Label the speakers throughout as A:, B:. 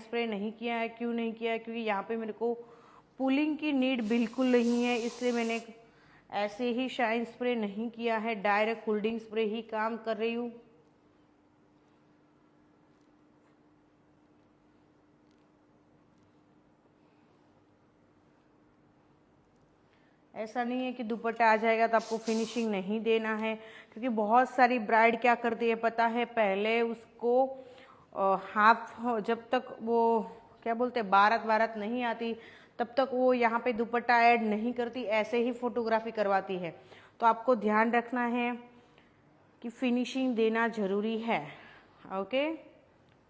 A: Spray नहीं किया है। क्यों नहीं किया है? क्योंकि यहाँ पे मेरे को पुलिंग की नीड बिल्कुल नहीं है, इसलिए मैंने ऐसे ही शाइन स्प्रे नहीं किया है, डायरेक्ट होल्डिंग स्प्रे ही काम कर रही हूँ। ऐसा नहीं है कि दुपट्टा आ जाएगा तो आपको फिनिशिंग नहीं देना है, क्योंकि बहुत सारी ब्राइड क्या करती है पता है, पहले उसको हाफ, जब तक वो क्या बोलते हैं बारात वारात नहीं आती तब तक वो यहाँ पे दुपट्टा ऐड नहीं करती, ऐसे ही फोटोग्राफी करवाती है। तो आपको ध्यान रखना है कि फिनिशिंग देना ज़रूरी है। ओके,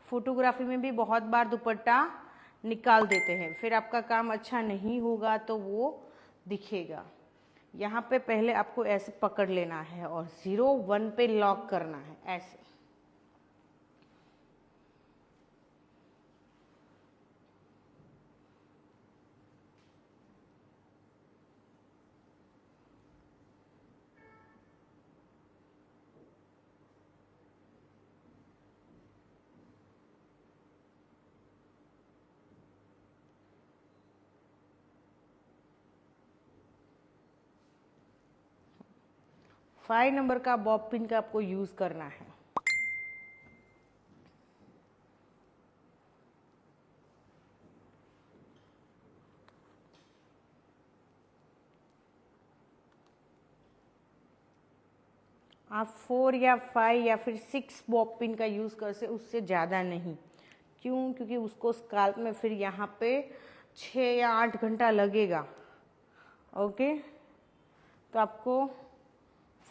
A: फोटोग्राफी में भी बहुत बार दुपट्टा निकाल देते हैं, फिर आपका काम अच्छा नहीं होगा तो वो दिखेगा। यहाँ पे पहले आपको ऐसे पकड़ लेना है और 0-1 पे लॉक करना है, ऐसे। फाइव नंबर का बॉब पिन का आपको यूज करना है। आप 4 या 5 या फिर 6 बॉब पिन का यूज कर से, उससे ज़्यादा नहीं। क्यों? क्योंकि उसको स्काल्प में फिर यहाँ पे 6 या 8 घंटा लगेगा। ओके, तो आपको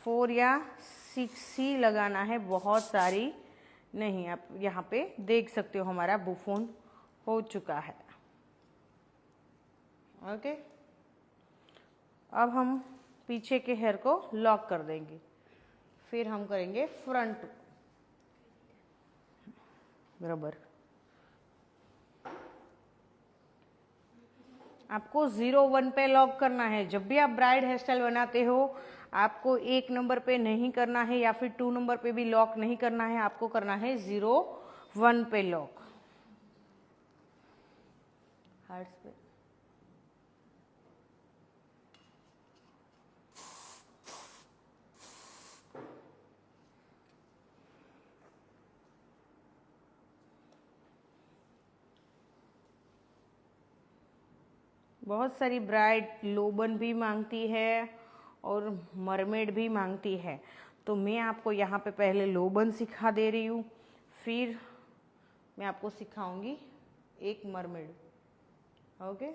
A: 4 या 6 ही लगाना है, बहुत सारी नहीं। आप यहाँ पे देख सकते हो हमारा बुफोन हो चुका है। ओके, अब हम पीछे के हेयर को लॉक कर देंगे, फिर हम करेंगे फ्रंट बराबर। आपको 0-1 पे लॉक करना है। जब भी आप ब्राइड हेयर स्टाइल बनाते हो आपको 1 नंबर पे नहीं करना है या फिर 2 नंबर पे भी लॉक नहीं करना है, आपको करना है 0-1 पे लॉक। हार्ट्स पे बहुत सारी ब्राइड लोबन भी मांगती है और मरमेड भी मांगती है, तो मैं आपको यहाँ पे पहले लोबन सिखा दे रही हूँ, फिर मैं आपको सिखाऊंगी एक मरमेड। ओके,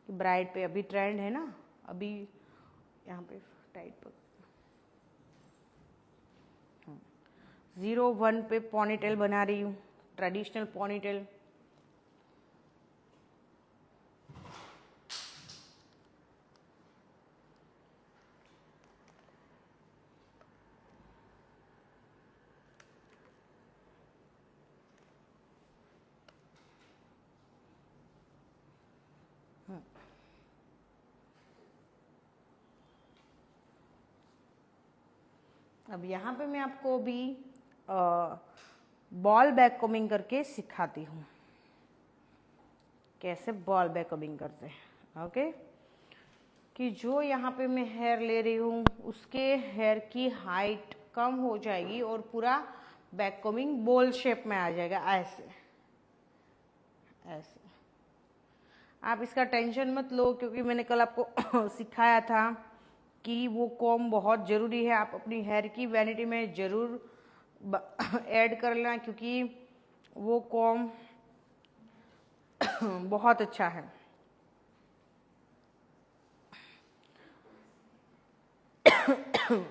A: ब्राइड पे अभी ट्रेंड है ना, अभी यहाँ पे टाइट पर 0-1 पे पॉनीटेल बना रही हूँ, ट्रेडिशनल पॉनीटेल। अब यहाँ पे मैं आपको भी बॉल बैक कॉम्बिंग करके सिखाती हूँ, कैसे बॉल बैक कॉम्बिंग करते हैं। ओके, कि जो यहाँ पे मैं हेयर ले रही हूँ उसके हेयर की हाइट कम हो जाएगी और पूरा बैक कॉम्बिंग बॉल शेप में आ जाएगा, ऐसे ऐसे। आप इसका टेंशन मत लो, क्योंकि मैंने कल आपको सिखाया था कि वो कॉम बहुत ज़रूरी है। आप अपनी हेयर की वैनिटी में ज़रूर ऐड कर लेना, क्योंकि वो कॉम बहुत अच्छा है।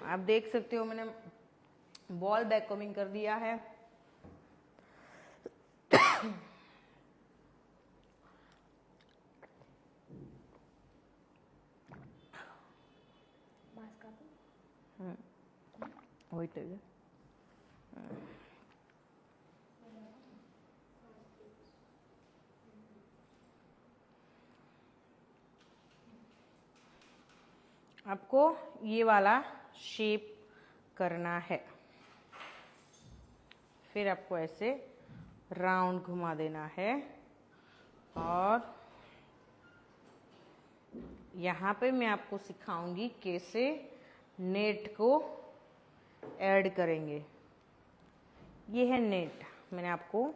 A: आप देख सकते हो मैंने बॉल बैक कॉम्बिंग कर दिया है। वही तो है। आपको ये वाला शेप करना है, फिर आपको ऐसे राउंड घुमा देना है। और यहाँ पे मैं आपको सिखाऊंगी कैसे नेट को ऐड करेंगे। ये है नेट। मैंने आपको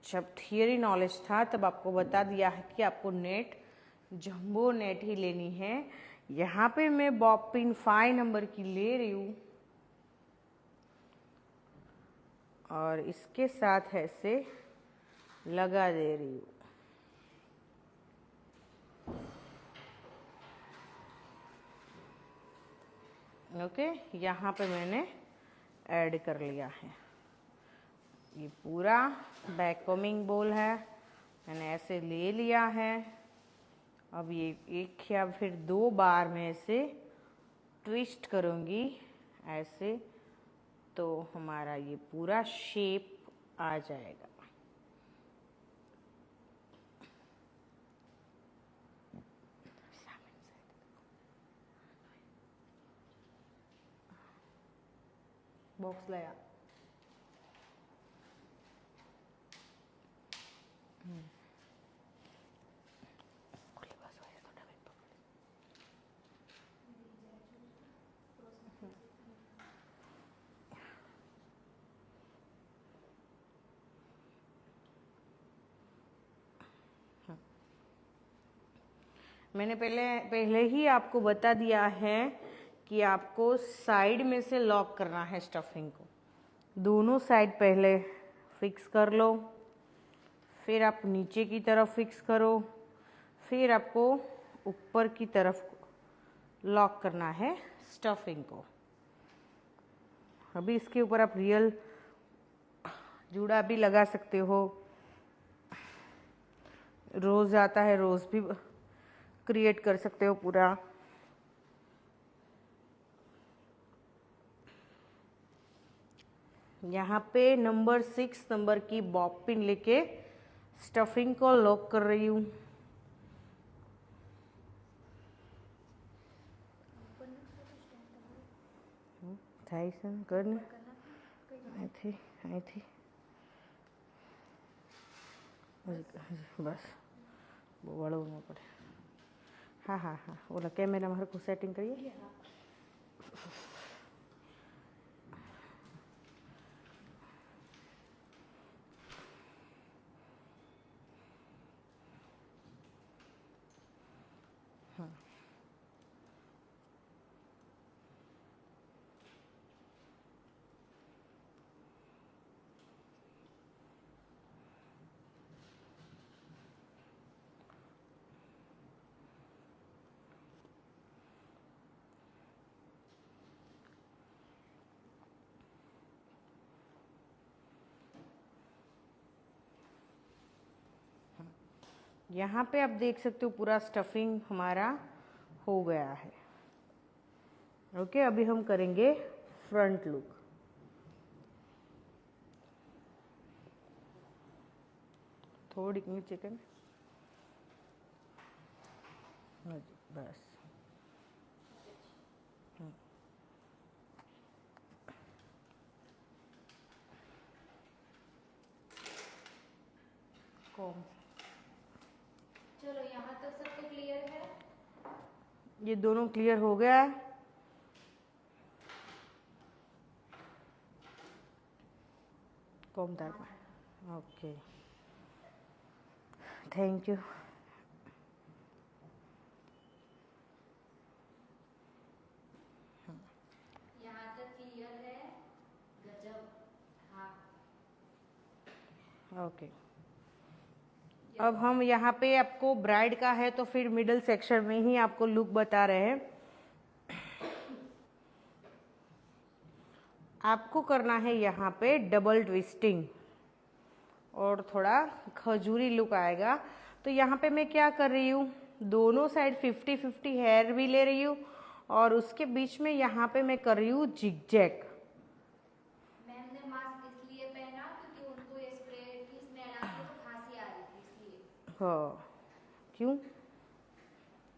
A: जब थियरी नॉलेज था तब आपको बता दिया है कि आपको नेट जंबो नेट ही लेनी है। यहाँ पे मैं बॉब पिन 5 नंबर की ले रही हूँ और इसके साथ ऐसे लगा दे रही हूँ। ओके, यहाँ पे मैंने ऐड कर लिया है। ये पूरा बैककॉमिंग बोल है, मैंने ऐसे ले लिया है। अब ये एक या फिर 2 बार में ऐसे ट्विस्ट करूँगी ऐसे, तो हमारा ये पूरा शेप आ जाएगा। बॉक्स लाया। मैंने पहले ही आपको बता दिया है कि आपको साइड में से लॉक करना है स्टफिंग को। दोनों साइड पहले फिक्स कर लो, फिर आप नीचे की तरफ फिक्स करो, फिर आपको ऊपर की तरफ लॉक करना है स्टफिंग को। अभी इसके ऊपर आप रियल जूड़ा भी लगा सकते हो। रोज आता है, रोज भी क्रिएट कर सकते हो पूरा। यहाँ पे नंबर 6 नंबर की बॉब पिन लेके स्टफिंग को लॉक कर रही हूँ। आई थी बस वो बड़ा होना पड़े। हाँ हाँ हाँ, बोला कैमरा हमारे को सेटिंग करिए। यहाँ पे आप देख सकते हो पूरा स्टफिंग हमारा हो गया है। ओके, अभी हम करेंगे फ्रंट लुक। थोड़ी नीचे कर, बस। कौन?
B: चलो यहाँ तक सबको क्लियर है?
A: ये दोनों क्लियर हो गया है। कौन था? Okay, thank you.
B: यहाँ तक क्लियर है? गजब। हाँ,
A: ओके, अब हम यहाँ पे आपको ब्राइड का है तो फिर मिडल सेक्शन में ही आपको लुक बता रहे हैं। आपको करना है यहाँ पे डबल ट्विस्टिंग और थोड़ा खजूरी लुक आएगा। तो यहाँ पे मैं क्या कर रही हूँ, दोनों साइड 50-50 हेयर भी ले रही हूँ और उसके बीच में यहाँ पे मैं कर रही हूँ जिगजैग।
B: मैम ने मास्क इसलिए पहना क्योंकि उनको ये स्प्रे की स्मेल आती है तो खांसी आ रही थी इसलिए।
A: हाँ, क्यों?
B: तो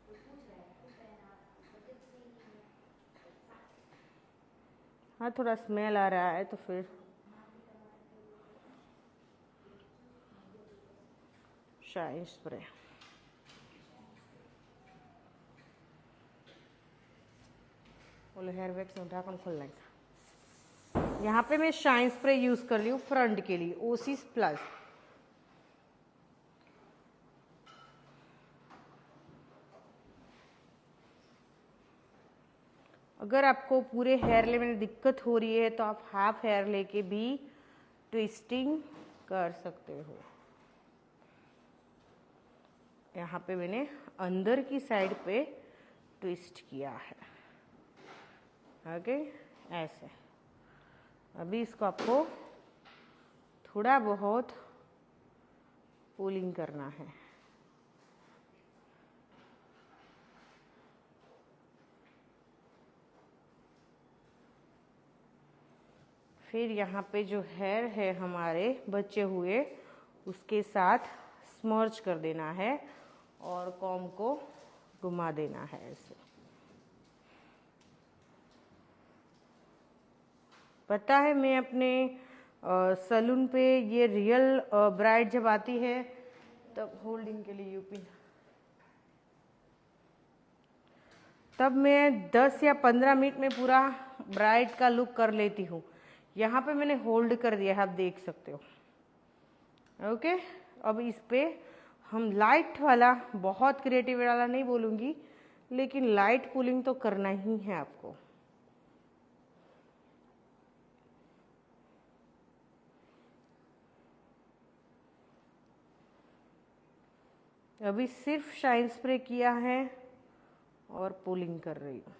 B: पूछ रहे हैं तो पहना, बट इट्स नहीं है।
A: हाँ, थोड़ा स्मेल आ रहा है तो फिर शाइन स्प्रे। बोलो हेयर वैक्स में ढक्कन खोलना था। यहाँ पे मैं शाइन स्प्रे यूज कर रही हूँ फ्रंट के लिए, ओसिस प्लस। अगर आपको पूरे हेयर ले में दिक्कत हो रही है तो आप हाफ हेयर लेके भी ट्विस्टिंग कर सकते हो। यहाँ पे मैंने अंदर की साइड पे ट्विस्ट किया है। ओके, ऐसे। अभी इसको आपको थोड़ा बहुत पुलिंग करना है। फिर यहाँ पे जो हेयर है हमारे बचे हुए, उसके साथ स्मर्ज कर देना है और कॉम को घुमा देना है ऐसे। पता है, मैं अपने सैलून पे ये रियल ब्राइड जब आती है तब होल्डिंग के लिए यूपी, तब मैं 10 या 15 मिनट में पूरा ब्राइड का लुक कर लेती हूँ। यहाँ पे मैंने होल्ड कर दिया है, आप देख सकते हो। ओके, अब इस पे हम लाइट वाला, बहुत क्रिएटिव वाला नहीं बोलूँगी, लेकिन लाइट पुलिंग तो करना ही है आपको। अभी सिर्फ शाइन स्प्रे किया है और पुलिंग कर रही हूँ।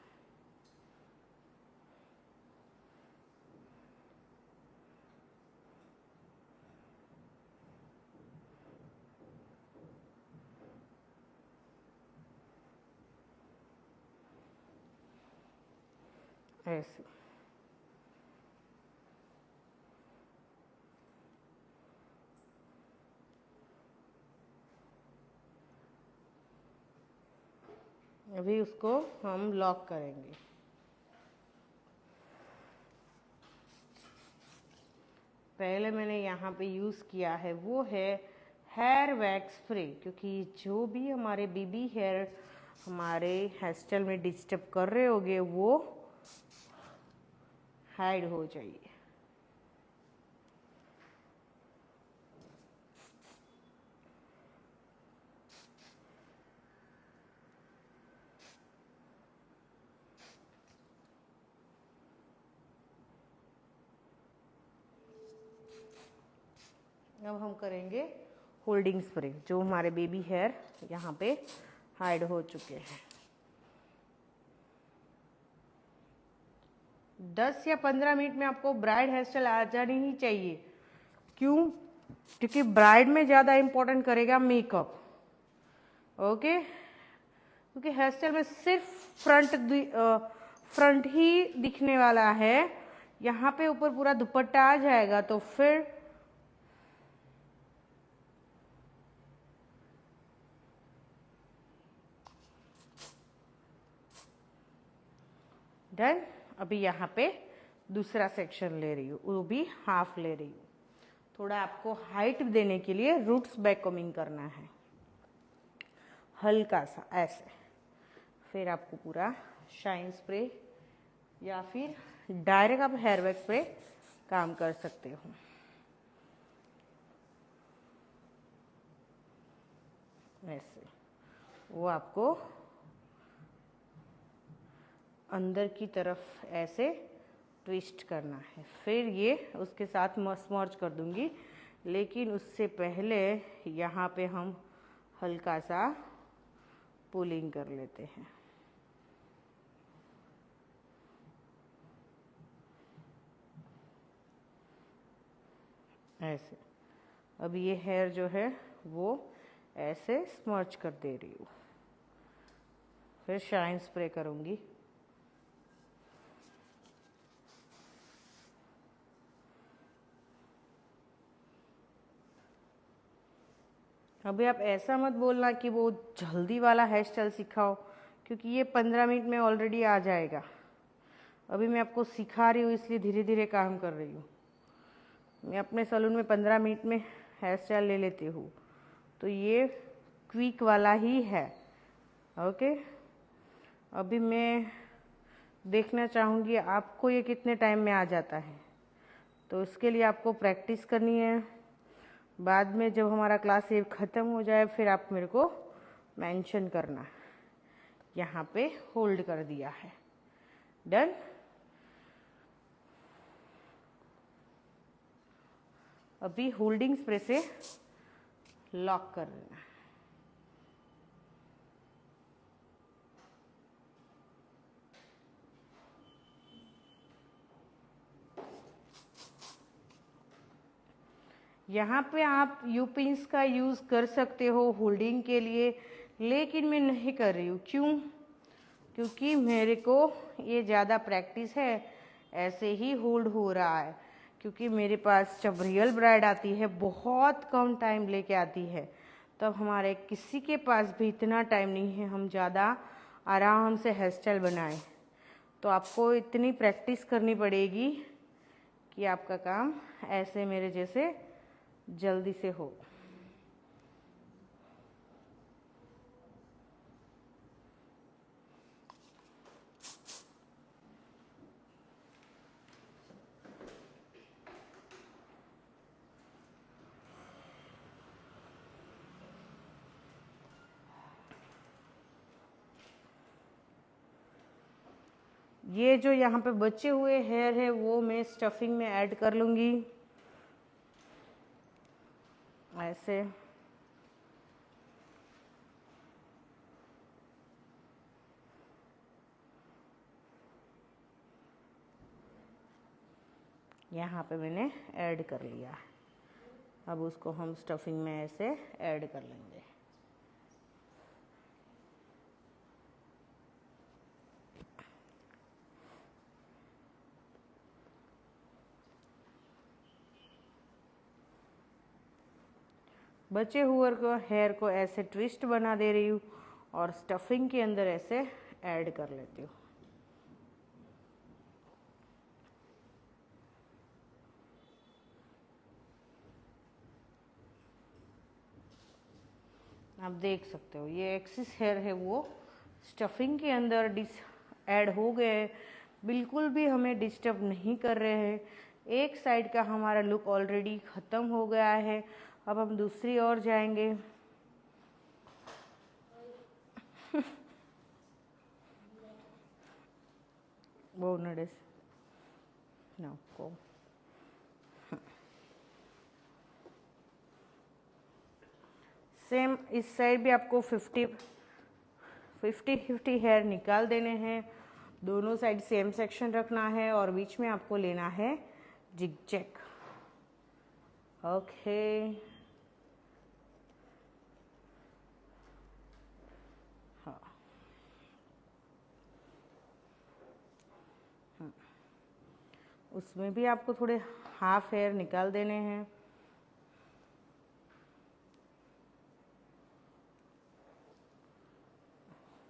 A: ऐसे अभी उसको हम लॉक करेंगे। पहले मैंने यहाँ पे यूज़ किया है वो है हेयर वैक्स स्प्रे, क्योंकि जो भी हमारे बेबी हेयर हमारे हेयर स्टाइल में डिस्टर्ब कर रहे होंगे वो हाइड हो जाइए। अब हम करेंगे होल्डिंग स्प्रे, जो हमारे बेबी हेयर यहाँ पे हाइड हो चुके हैं। 10 या 15 मिनट में आपको ब्राइड हेयर स्टाइल आ जानी ही चाहिए। क्यों? क्योंकि ब्राइड में ज़्यादा इम्पोर्टेंट करेगा मेकअप। ओके, क्योंकि हेयर स्टाइल में सिर्फ फ्रंट ही दिखने वाला है। यहाँ पे ऊपर पूरा दुपट्टा आ जाएगा तो फिर डन। अभी यहाँ पे दूसरा सेक्शन ले रही हूँ, वो भी हाफ ले रही हूँ। थोड़ा आपको हाइट देने के लिए रूट्स बैक कॉमिंग करना है, हल्का सा ऐसे। फिर आपको पूरा शाइन स्प्रे या फिर डायरेक्ट आप हेयर वैक्स स्प्रे काम कर सकते हो। ऐसे वो आपको अंदर की तरफ ऐसे ट्विस्ट करना है। फिर ये उसके साथ स्मर्ज कर दूंगी, लेकिन उससे पहले यहाँ पे हम हल्का सा पुलिंग कर लेते हैं। ऐसे अब ये हेयर जो है वो ऐसे स्मर्च कर दे रही हूँ। फिर शाइन स्प्रे करूँगी। अभी आप ऐसा मत बोलना कि वो जल्दी वाला हेयर स्टाइल सिखाओ, क्योंकि ये 15 मिनट में ऑलरेडी आ जाएगा। अभी मैं आपको सिखा रही हूँ, इसलिए धीरे धीरे काम कर रही हूँ। मैं अपने सैलून में 15 मिनट में हेयर स्टाइल ले लेती हूँ, तो ये क्विक वाला ही है। ओके, अभी मैं देखना चाहूँगी आपको ये कितने टाइम में आ जाता है। तो इसके लिए आपको प्रैक्टिस करनी है। बाद में जब हमारा क्लास ये ख़त्म हो जाए फिर आप मेरे को मेंशन करना। यहाँ पे होल्ड कर दिया है, डन। अभी होल्डिंग स्प्रे से लॉक कर देना। यहाँ पे आप यू पिन्स का यूज़ कर सकते हो होल्डिंग के लिए, लेकिन मैं नहीं कर रही हूँ। क्यों? क्योंकि मेरे को ये ज़्यादा प्रैक्टिस है, ऐसे ही होल्ड हो रहा है। क्योंकि मेरे पास जब रियल ब्राइड आती है बहुत कम टाइम लेके आती है, तब हमारे किसी के पास भी इतना टाइम नहीं है हम ज़्यादा आराम से हेयर स्टाइल बनाएं। तो आपको इतनी प्रैक्टिस करनी पड़ेगी कि आपका काम ऐसे मेरे जैसे जल्दी से हो। ये जो यहाँ पे बचे हुए हेयर है वो मैं स्टफिंग में ऐड कर लूँगी ऐसे। यहाँ पे मैंने ऐड कर लिया। अब उसको हम स्टफिंग में ऐसे ऐड कर लेंगे। बचे हुए को हेयर को ऐसे ट्विस्ट बना दे रही हूँ और स्टफिंग के अंदर ऐसे ऐड कर लेती हूँ। आप देख सकते हो ये एक्सिस हेयर है वो स्टफिंग के अंदर ऐड हो गए, बिल्कुल भी हमें डिस्टर्ब नहीं कर रहे हैं। एक साइड का हमारा लुक ऑलरेडी ख़त्म हो गया है। अब हम दूसरी ओर जाएंगे। वो नोटिस ना को सेम इस साइड भी आपको 50-50 हेयर निकाल देने हैं। दोनों साइड सेम सेक्शन रखना है और बीच में आपको लेना है जिगजैग। ओके, हाँ, उसमें भी आपको थोड़े हाफ हेयर निकाल देने हैं।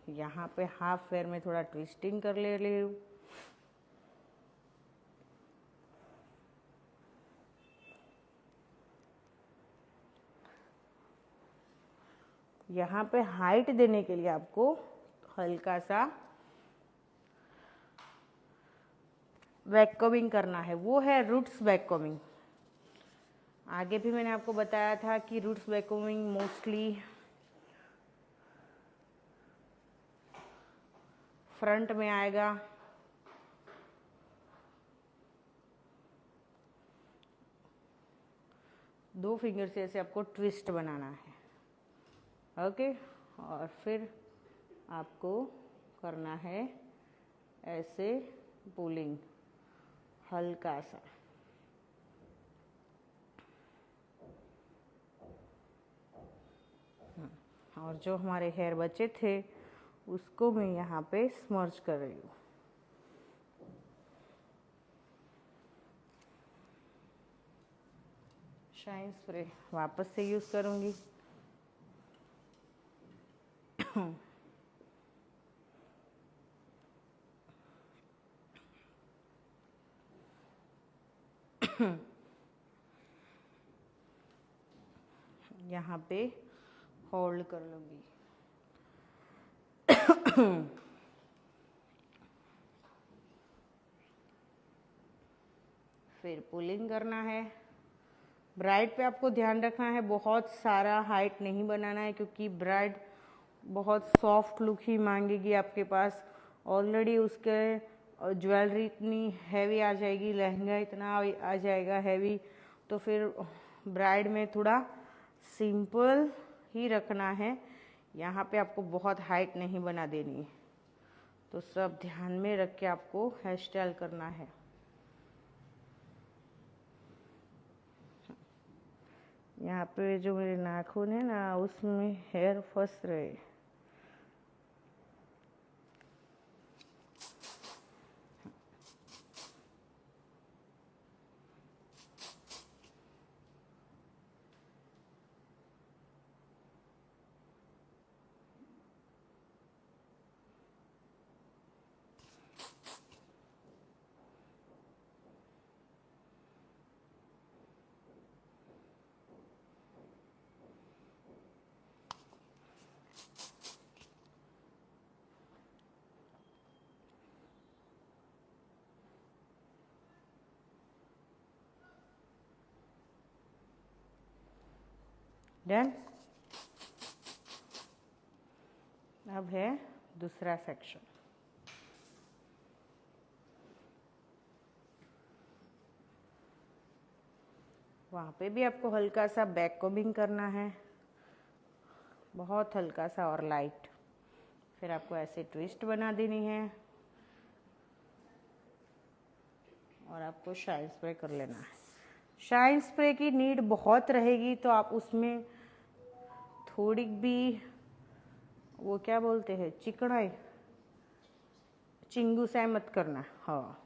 A: यहाँ पे हाफ हेयर में थोड़ा ट्विस्टिंग कर ले रही हूँ। यहाँ पे हाइट देने के लिए आपको हल्का सा बैककॉमिंग करना है, वो है रूट्स बैककॉमिंग। आगे भी मैंने आपको बताया था कि रूट्स बैककॉमिंग मोस्टली फ्रंट में आएगा। दो फिंगर से ऐसे आपको ट्विस्ट बनाना है। ओके, और फिर आपको करना है ऐसे पुलिंग हल्का सा। और जो हमारे हेयर बचे थे उसको मैं यहाँ पे स्मर्ज कर रही हूँ। शाइन स्प्रे वापस से यूज़ करूँगी। यहाँ पे होल्ड कर लूँगी। फिर पुलिंग करना है। ब्राइड पे आपको ध्यान रखना है, बहुत सारा हाइट नहीं बनाना है, क्योंकि ब्राइड बहुत सॉफ्ट लुक ही मांगेगी आपके पास। ऑलरेडी उसके ज्वेलरी इतनी हैवी आ जाएगी, लहंगा इतना आ जाएगा हैवी, तो फिर ब्राइड में थोड़ा सिंपल ही रखना है। यहाँ पे आपको बहुत हाइट नहीं बना देनी है, तो सब ध्यान में रख के आपको हेयर स्टाइल करना है। यहाँ पे जो मेरे नाखून है ना, उसमें हेयर फंस रहे। डन। अब है दूसरा सेक्शन। वहाँ पे भी आपको हल्का सा बैक कोबिंग करना है, बहुत हल्का सा और लाइट। फिर आपको ऐसे ट्विस्ट बना देनी है और आपको शाइन स्प्रे कर लेना है। शाइन स्प्रे की नीड बहुत रहेगी, तो आप उसमें थोड़ी भी वो क्या बोलते हैं, चिकनाई, चिंगू सा मत करना। हाँ,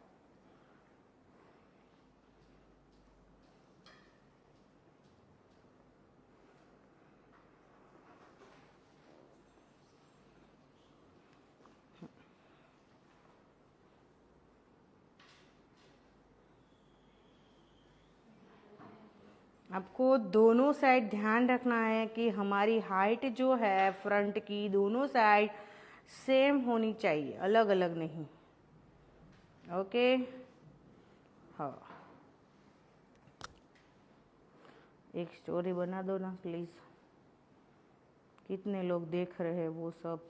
A: आपको दोनों साइड ध्यान रखना है कि हमारी हाइट जो है फ्रंट की, दोनों साइड सेम होनी चाहिए, अलग अलग नहीं। ओके। हाँ, एक स्टोरी बना दो ना प्लीज। कितने लोग देख रहे हैं वो सब।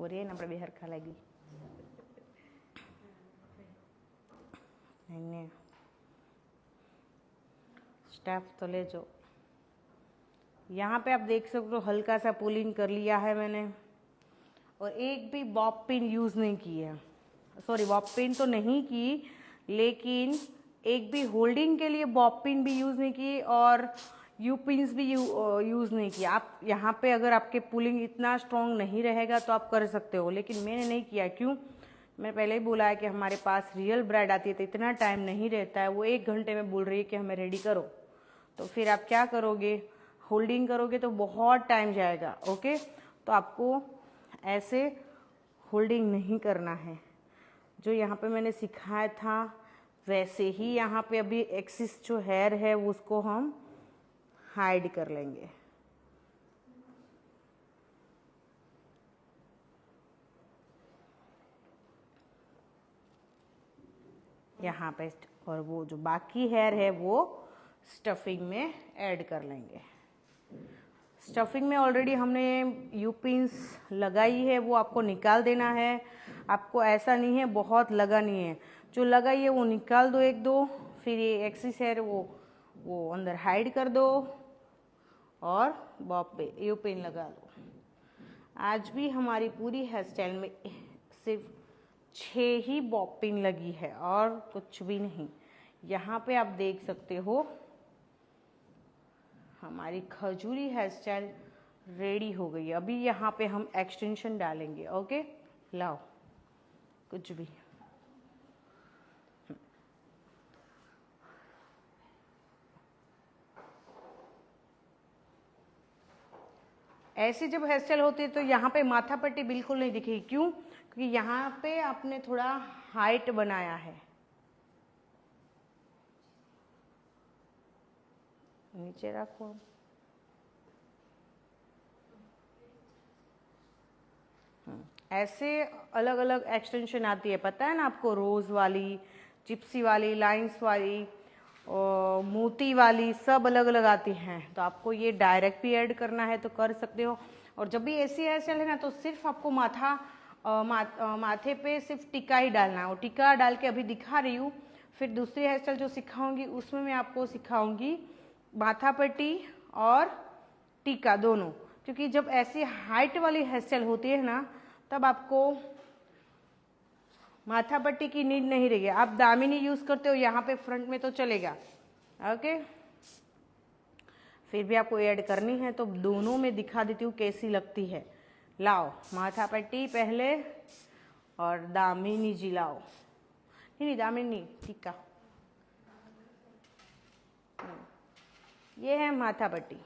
A: ઓરે ને આપણે બે હરખા લાગી એને स्टाफ तो ले जाओ। यहाँ पे आप देख सकते हो हल्का सा पुलिंग कर लिया है मैंने, और एक भी बॉब पिन यूज़ नहीं की है। सॉरी, बॉब पिन तो नहीं की, लेकिन एक भी होल्डिंग के लिए बॉब पिन भी यूज़ नहीं की और यू पिन्स भी यूज़ नहीं किया। आप यहाँ पे अगर आपके पुलिंग इतना स्ट्रॉन्ग नहीं रहेगा तो आप कर सकते हो, लेकिन मैंने नहीं किया। क्यों? मैं पहले ही बोला है कि हमारे पास रियल ब्राइड आती है तो इतना टाइम नहीं रहता है। वो 1 घंटे में बोल रही है कि हमें रेडी करो, तो फिर आप क्या करोगे, होल्डिंग करोगे तो बहुत टाइम जाएगा। ओके, तो आपको ऐसे होल्डिंग नहीं करना है। जो यहाँ पे मैंने सिखाया था वैसे ही यहाँ पे अभी एक्सिस जो हेयर है उसको हम हाइड कर लेंगे। यहाँ पे, और वो जो बाकी हेयर है वो स्टफिंग में ऐड कर लेंगे। स्टफिंग में ऑलरेडी हमने यू पिन्स लगाई है, वो आपको निकाल देना है। आपको ऐसा नहीं है बहुत लगानी है, जो लगाई है वो निकाल दो 1-2। फिर ये एक्सिस हेयर वो अंदर हाइड कर दो और बॉब पे यू पिन लगा दो। आज भी हमारी पूरी हेयर स्टाइल में सिर्फ 6 ही बॉब पिन लगी है और कुछ भी नहीं। यहाँ पे आप देख सकते हो हमारी खजूरी हेयर स्टाइल रेडी हो गई है। अभी यहाँ पे हम एक्सटेंशन डालेंगे। ओके, लाओ कुछ भी। ऐसे जब हेयर स्टाइल होती है तो यहाँ पे माथा पट्टी बिल्कुल नहीं दिखेगी। क्यों? क्योंकि यहाँ पे आपने थोड़ा हाइट बनाया है। नीचे रखो। ऐसे अलग अलग एक्सटेंशन आती है, पता है ना आपको, रोज वाली, चिप्सी वाली, लाइंस वाली और मोती वाली, सब अलग अलग आती हैं। तो आपको ये डायरेक्ट भी ऐड करना है तो कर सकते हो। और जब भी ऐसी हेयर स्टाइल है ना तो सिर्फ आपको माथे पे सिर्फ टीका ही डालना है। और टीका डाल के अभी दिखा रही हूँ, फिर दूसरी हेयर स्टाइल जो सिखाऊंगी उसमें मैं आपको सिखाऊंगी माथा पट्टी और टीका दोनों। क्योंकि जब ऐसी हाइट वाली हेयर स्टाइल होती है ना तब आपको माथा पट्टी की नीड नहीं रहेगी। आप दामिनी यूज करते हो यहाँ पे फ्रंट में तो चलेगा। ओके, फिर भी आपको ऐड करनी है तो दोनों में दिखा देती हूँ कैसी लगती है। लाओ माथा पट्टी पहले और दामिनी जी लाओ। नहीं दामिनी, टीका। ये है माथा पट्टी।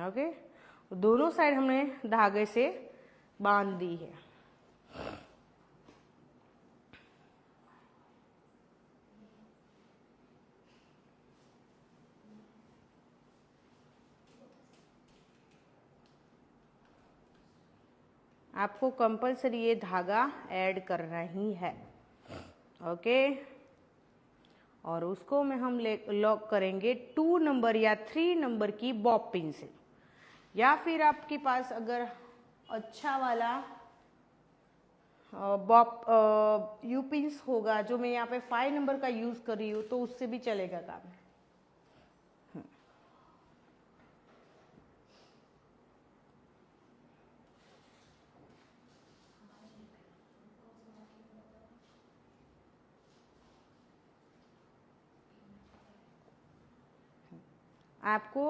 A: ओके, दोनों साइड हमने धागे से बांध दी है। आपको कंपलसरी ये धागा ऐड करना ही है। ओके, और उसको में हम लॉक करेंगे 2 नंबर या 3 नंबर की बॉब पिन से, या फिर आपके पास अगर अच्छा वाला बॉब यू पिन्स होगा, जो मैं यहाँ पे 5 नंबर का यूज कर रही हूँ, तो उससे भी चलेगा काम। आपको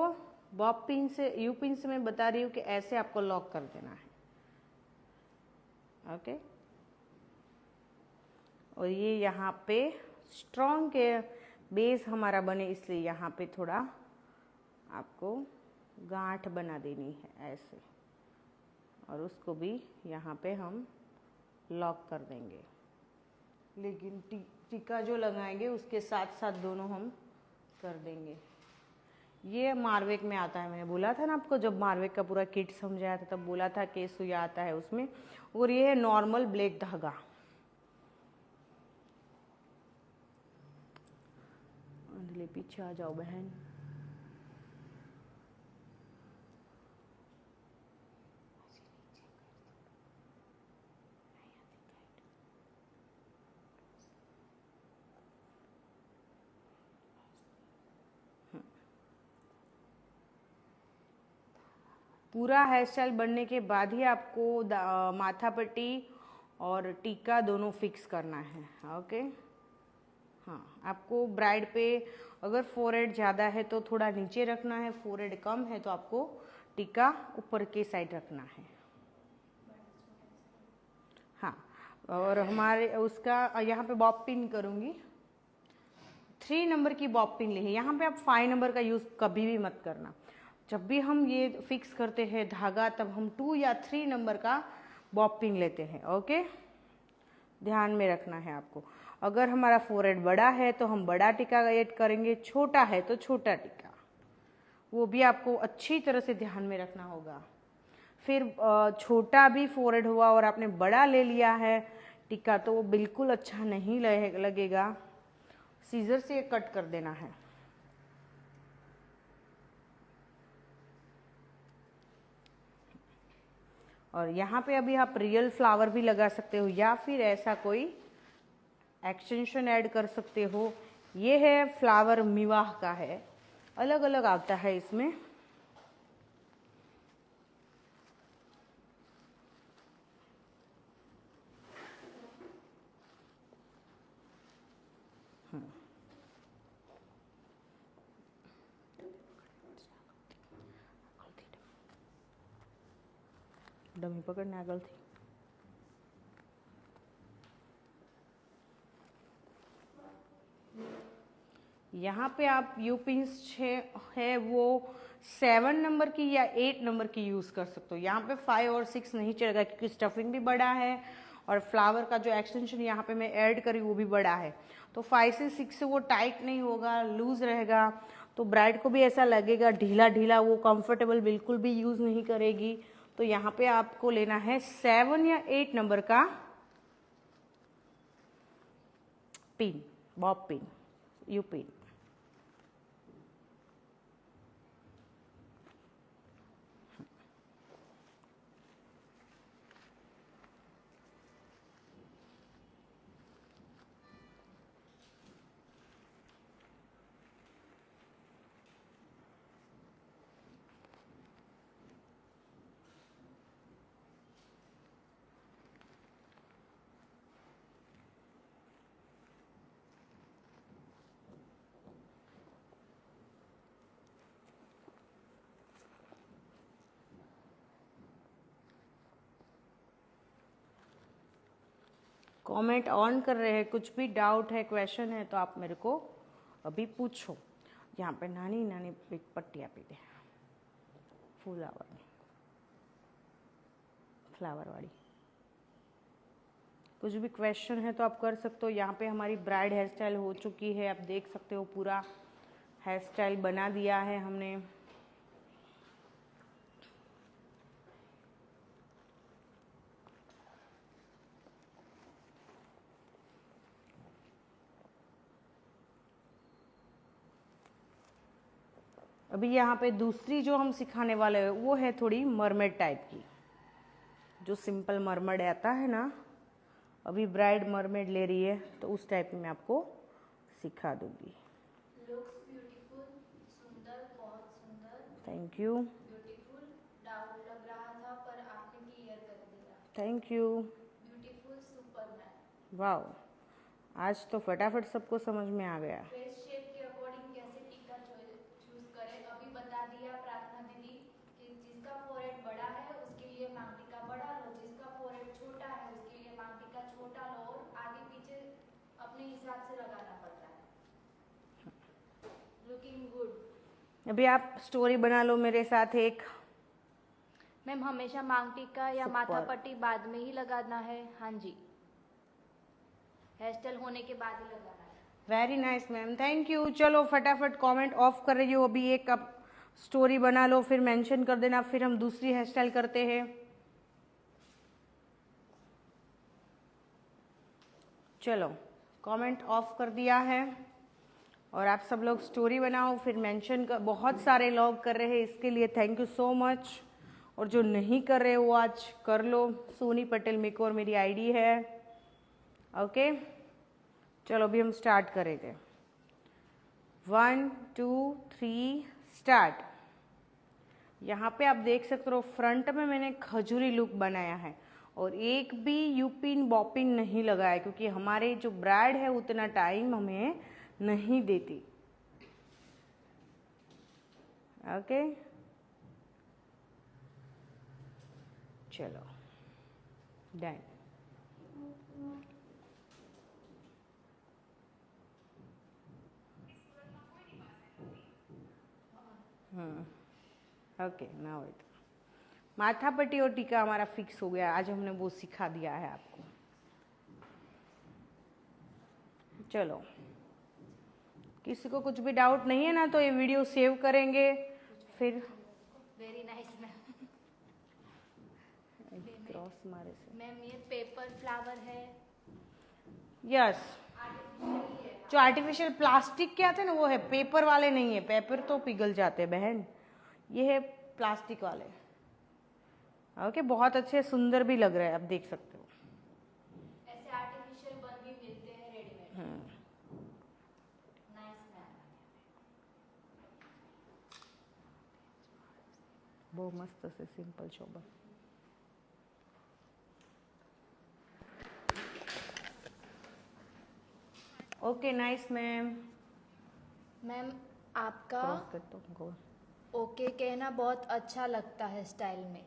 A: बॉब पिन से, यू पिन से मैं बता रही हूँ कि ऐसे आपको लॉक कर देना है। ओके, और ये यहाँ पे स्ट्रॉन्ग के बेस हमारा बने, इसलिए यहाँ पे थोड़ा आपको गांठ बना देनी है ऐसे, और उसको भी यहाँ पे हम लॉक कर देंगे। लेकिन टीका जो लगाएंगे उसके साथ साथ दोनों हम कर देंगे। ये मारवेक में आता है, मैंने बोला था ना आपको, जब मारवेक का पूरा किट समझाया था तब बोला था कि सुइया आता है उसमें। और ये है नॉर्मल ब्लैक धागा। अंजलि पीछे आ जाओ बहन। पूरा हेयर स्टाइल बनने के बाद ही आपको माथा पट्टी और टीका दोनों फिक्स करना है। ओके, हाँ, आपको ब्राइड पे अगर फोरहेड ज़्यादा है तो थोड़ा नीचे रखना है, फोरहेड कम है तो आपको टीका ऊपर के साइड रखना है। हाँ, और हमारे उसका यहाँ पे बॉब पिन करूँगी, 3 नंबर की बॉब पिन ली है। यहाँ पे आप 5 नंबर का यूज़ कभी भी मत करना। जब भी हम ये फिक्स करते हैं धागा तब हम 2 या 3 नंबर का बॉब पिन लेते हैं। ओके, ध्यान में रखना है आपको। अगर हमारा फोरहेड बड़ा है तो हम बड़ा टीका ऐड करेंगे, छोटा है तो छोटा टीका, वो भी आपको अच्छी तरह से ध्यान में रखना होगा। फिर छोटा भी फोरहेड हुआ और आपने बड़ा ले लिया है टीका तो वो बिल्कुल अच्छा नहीं लगेगा। सीजर से कट कर देना है। और यहाँ पे अभी आप रियल फ्लावर भी लगा सकते हो या फिर ऐसा कोई एक्सटेंशन ऐड कर सकते हो। ये है फ्लावर मिवाह का है, अलग अलग आता है इसमें। डमी पकड़ने आगल थी। यहाँ पे आप यू पिन्स है वो 7 नंबर की या 8 नंबर की यूज़ कर सकते हो। यहाँ पे 5 और 6 नहीं चलेगा क्योंकि स्टफिंग भी बड़ा है और फ्लावर का जो एक्सटेंशन यहाँ पे मैं ऐड करी वो भी बड़ा है, तो 5 से 6 से वो टाइट नहीं होगा, लूज रहेगा, तो ब्राइड को भी ऐसा लगेगा ढीला ढीला, वो कंफर्टेबल बिल्कुल भी यूज़ नहीं करेगी। तो यहाँ पे आपको लेना है 7 या 8 नंबर का pin, Bob pin, you pin. Comment on कर रहे हैं, कुछ भी डाउट है, क्वेश्चन है तो आप मेरे को अभी पूछो। यहाँ पे नानी नानी एक पट्टी आपी दे, फ्लावर वाली। कुछ भी क्वेश्चन है तो आप कर सकते हो। यहाँ पे हमारी ब्राइड हेयर स्टाइल हो चुकी है, आप देख सकते हो पूरा हेयर स्टाइल बना दिया है हमने। अभी यहाँ पे दूसरी जो हम सिखाने वाले हैं वो है थोड़ी मरमेड टाइप की, जो सिंपल मरमेड आता है ना, अभी ब्राइड मरमेड ले रही है तो उस टाइप में आपको सिखा दूंगी।
B: लुक्स ब्यूटीफुल, सुंदर, बहुत सुंदर।
A: Thank you.
B: ब्यूटीफुल, डाउट लग रहा था पर आपने क्लियर कर दिया।
A: Thank you.
B: Beautiful, Superman.
A: वाह, आज तो फटाफट सबको समझ में आ गया।
B: फेस शेप के अकॉर्डिंग कैसे टीका चूज करें, अभी बता दिया प्रार्थना दीदी कि जिसका फोरहेड बड़ा है उसके लिए मांग टीका बड़ा लो, जिसका फोरहेड छोटा है उसके लिए मांग टीका छोटा लो, और आगे पीछे अपने हिसाब से लगाना पड़ता है। Looking good.
A: अभी आप स्टोरी बना लो मेरे साथ एक।
B: मैम हमेशा मांग टीका या
A: Super.
B: माथा पट्टी बाद में ही लगाना है? हाँ जी, हेयर स्टाइल होने के बाद ही लगाना है।
A: Very nice ma'am, thank you. चलो फटाफट कमेंट ऑफ कर रही हो, अभी एक आप स्टोरी बना लो, फिर मेंशन कर देना, फिर हम दूसरी हेयर स्टाइल करते हैं। चलो कमेंट ऑफ कर दिया है और आप सब लोग स्टोरी बनाओ, फिर मेंशन कर। बहुत सारे लोग कर रहे हैं, इसके लिए थैंक यू सो मच। और जो नहीं कर रहे वो आज कर लो। सोनी पटेल मेकओवर मेरी आईडी है। ओके चलो अभी हम स्टार्ट करेंगे। 1 2 3 स्टार्ट। यहाँ पे आप देख सकते हो फ्रंट में मैंने खजूरी लुक बनाया है और एक भी यूपिन बॉपिन नहीं लगाया क्योंकि हमारे जो ब्राइड है उतना टाइम हमें नहीं देती। ओके चलो डन। ओके नाउ इट माथा पट्टी और टीका हमारा फिक्स हो गया। आज हमने वो सिखा दिया है आपको। चलो किसी को कुछ भी डाउट नहीं है ना तो ये वीडियो सेव करेंगे फिर।
B: Very nice ma'am.
A: क्रॉस मारे से
B: मैम ये पेपर फ्लावर है,
A: यस। जो आर्टिफिशियल प्लास्टिक के आते हैं ना वो है, पेपर वाले नहीं है। पेपर तो पिघल जाते हैं बहन, ये है प्लास्टिक वाले। ओके बहुत अच्छे सुंदर भी लग रहे हैं, आप देख सकते हो।
B: ऐसे आर्टिफिशियल बन भी मिलते हैं रेडीमेड। Nice ma'am.
A: बहुत मस्त से simple Shobha. Okay nice ma'am.
B: Ma'am आपका
A: क्रॉस कर दो गोल।
B: ओके कहना बहुत अच्छा लगता है स्टाइल में।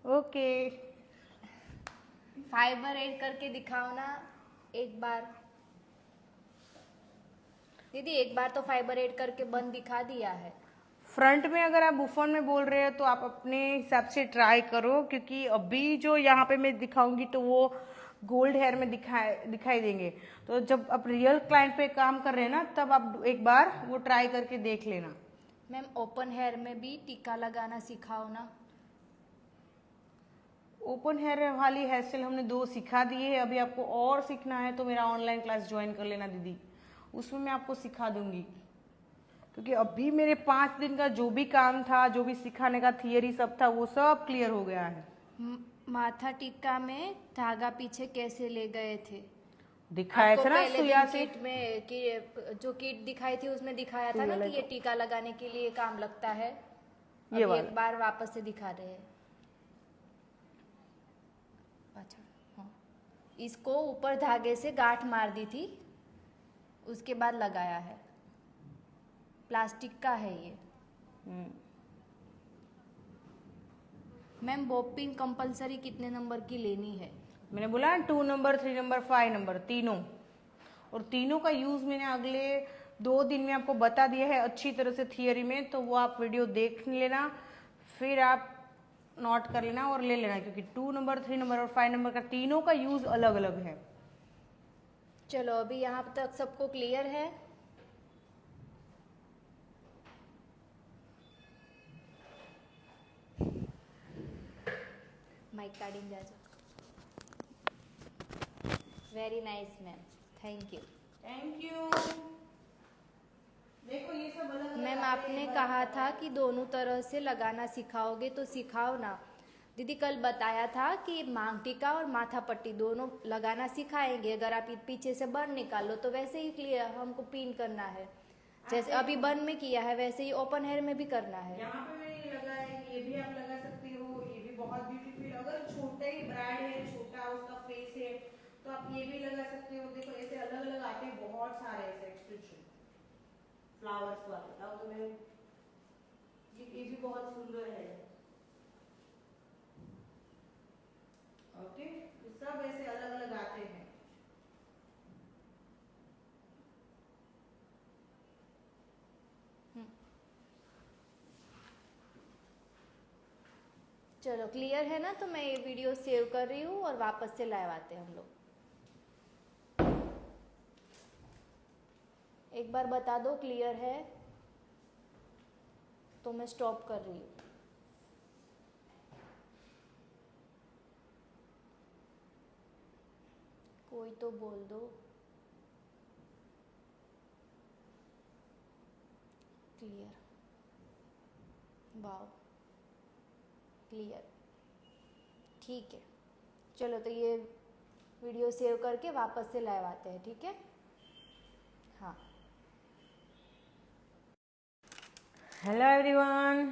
A: ओके
B: फाइबर ऐड करके दिखाओ ना एक बार। दीदी एक बार तो फाइबर ऐड करके बन दिखा दिया है।
A: फ्रंट में अगर आप बुफन में बोल रहे हो तो आप अपने हिसाब से ट्राई करो, क्योंकि अभी जो यहाँ पे मैं दिखाऊंगी तो वो गोल्ड हेयर में दिखाई देंगे। तो जब आप रियल क्लाइंट पे काम कर रहे हैं ना, तब आप एक बार वो ट्राई करके देख लेना।
B: मैम ओपन हेयर में भी टीका लगाना सिखाओ ना।
A: ओपन हेयर वाली हेयर स्टाइल हमने 2 सिखा दिए है, अभी आपको और सीखना है तो मेरा ऑनलाइन क्लास ज्वाइन कर लेना दीदी, उसमें मैं आपको सिखा दूंगी। क्योंकि अभी मेरे 5 दिन का जो भी काम था, जो भी सिखाने का थियरी सब था, वो सब क्लियर हो गया है।
B: माथा टीका में धागा पीछे कैसे ले गए थे?
A: दिखाया
B: आपको
A: था ना
B: पहले
A: सुइया
B: दिन
A: से।
B: किट में कि जो किट दिखाई थी उसमें दिखाया था ना कि ये टीका लगाने के लिए काम लगता है।
A: ये
B: अभी
A: वाला
B: एक बार वापस से दिखा रहे हैं। अच्छा हाँ, इसको ऊपर धागे से गांठ मार दी थी, उसके बाद लगाया है। प्लास्टिक का है ये। मैम बॉपिंग कंपलसरी कितने नंबर की लेनी है?
A: मैंने बोला 2 नंबर, 3 नंबर, 5 नंबर, तीनों। और तीनों का यूज मैंने अगले 2 दिन में आपको बता दिया है अच्छी तरह से थियरी में, तो वो आप वीडियो देख लेना, फिर आप नोट कर लेना और ले लेना, क्योंकि 2 नंबर, 3 नंबर और 5 नंबर का तीनों का यूज अलग अलग है।
B: चलो अभी यहाँ तक सबको क्लियर है। माइक काटिंग जाજો। Very nice ma'am, thank you.
A: Thank you. देखो ये सब अलग अलग
B: मैम
A: आते
B: आपने
A: हैं,
B: कहा था कि दोनों तरह से लगाना सिखाओगे, तो सिखाओ ना। दीदी कल बताया था कि मांग टीका और माथा पट्टी दोनों लगाना सिखाएंगे। अगर आप पीछे से बन निकालो तो वैसे ही क्लियर हमको पिन करना है, जैसे अभी बन में किया है वैसे ही ओपन हेयर में भी करना है।
A: यहाँ पे मैंने ये लगा है कि ये भी आप लगा सकते हो, ये भी बहुत ब्यूटीफुल। अगर छोटा ही ब्राइड है, छोटा उसका फेस है, तो आप ये भी लगा सकते हो। देखो ऐसे अलग अलग आते हैं बहुत सारे ऐसे एक्सटेंशन फ्लावर्स वाले। बताओ तो मैं, ये भी बहुत सुंदर है। ओके, तो सब ऐसे अलग अलग आते हैं।
B: चलो क्लियर है ना, तो मैं ये वीडियो सेव कर रही हूँ और वापस से लाइव आते हैं हम लोग। एक बार बता दो क्लियर है तो मैं स्टॉप कर रही हूँ। कोई तो बोल दो क्लियर। वाओ क्लियर, ठीक है। चलो तो ये वीडियो सेव करके वापस से लाइव आते हैं, ठीक है? हाँ।
A: Hello everyone,